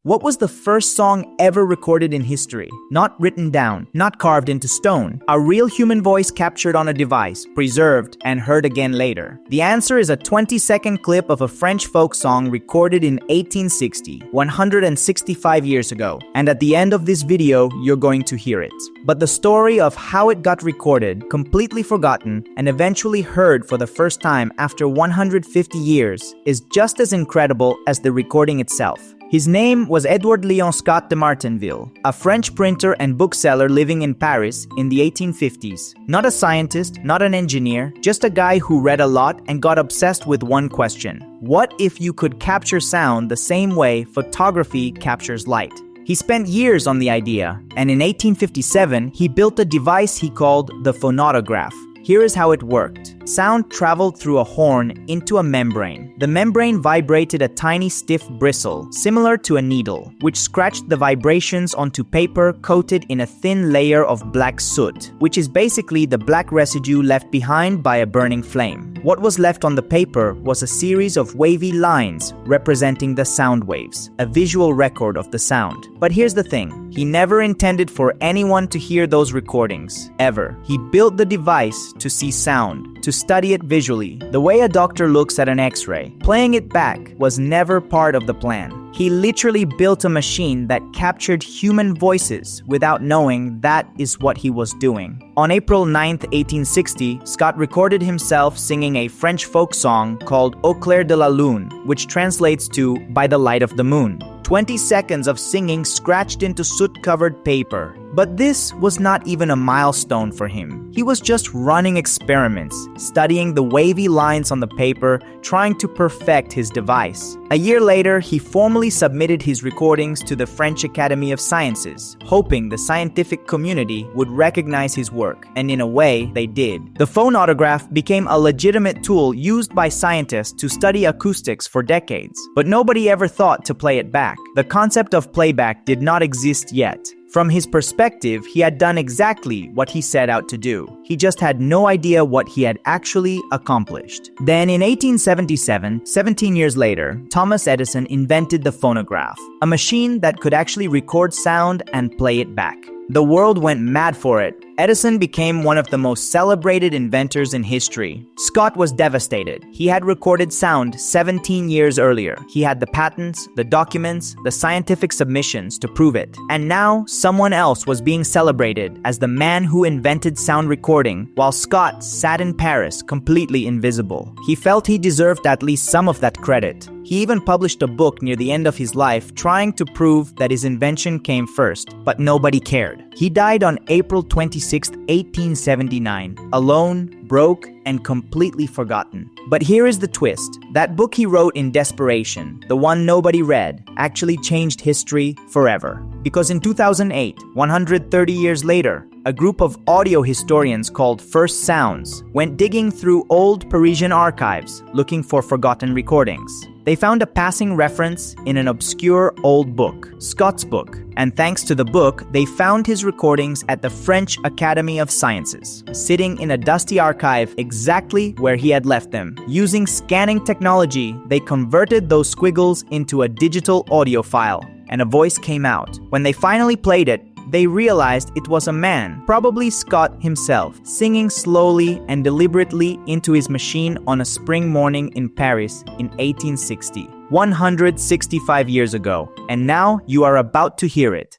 What was the first song ever recorded in history? Not written down, not carved into stone. A real human voice captured on a device, preserved, and heard again later. The answer is a 20-second clip of a French folk song recorded in 1860, 165 years ago. And at the end of this video, you're going to hear it. But the story of how it got recorded, completely forgotten, and eventually heard for the first time after 150 years is just as incredible as the recording itself. His name was Édouard-Léon Scott de Martinville, a French printer and bookseller living in Paris in the 1850s. Not a scientist, not an engineer, just a guy who read a lot and got obsessed with one question. What if you could capture sound the same way photography captures light? He spent years on the idea, and in 1857, he built a device he called the phonautograph. Here is how it worked. Sound traveled through a horn into a membrane. The membrane vibrated a tiny stiff bristle, similar to a needle, which scratched the vibrations onto paper coated in a thin layer of black soot, which is basically the black residue left behind by a burning flame. What was left on the paper was a series of wavy lines representing the sound waves, a visual record of the sound. But here's the thing, he never intended for anyone to hear those recordings, ever. He built the device to see sound, to study it visually, the way a doctor looks at an X-ray. Playing it back was never part of the plan. He literally built a machine that captured human voices without knowing that is what he was doing. On April 9, 1860, Scott recorded himself singing a French folk song called Au clair de la lune, which translates to By the light of the moon. 20 seconds of singing scratched into soot-covered paper. But this was not even a milestone for him. He was just running experiments, studying the wavy lines on the paper, trying to perfect his device. A year later, he formally submitted his recordings to the French Academy of Sciences, hoping the scientific community would recognize his work, and in a way, they did. The phonautograph became a legitimate tool used by scientists to study acoustics for decades, but nobody ever thought to play it back. The concept of playback did not exist yet. From his perspective, he had done exactly what he set out to do. He just had no idea what he had actually accomplished. Then in 1877, 17 years later, Thomas Edison invented the phonograph, a machine that could actually record sound and play it back. The world went mad for it. Edison became one of the most celebrated inventors in history. Scott was devastated. He had recorded sound 17 years earlier. He had the patents, the documents, the scientific submissions to prove it. And now, someone else was being celebrated as the man who invented sound recording, while Scott sat in Paris, completely invisible. He felt he deserved at least some of that credit. He even published a book near the end of his life trying to prove that his invention came first, but nobody cared. He died on April 26, 1879, alone, broke, and completely forgotten. But here is the twist. That book he wrote in desperation, the one nobody read, actually changed history forever. Because in 2008, 130 years later, a group of audio historians called First Sounds went digging through old Parisian archives looking for forgotten recordings. They found a passing reference in an obscure old book, Scott's book, and thanks to the book, they found his recordings at the French Academy of Sciences, sitting in a dusty archive exactly where he had left them. Using scanning technology, they converted those squiggles into a digital audio file, and a voice came out. When they finally played it, they realized it was a man, probably Scott himself, singing slowly and deliberately into his machine on a spring morning in Paris in 1860, 165 years ago. And now you are about to hear it.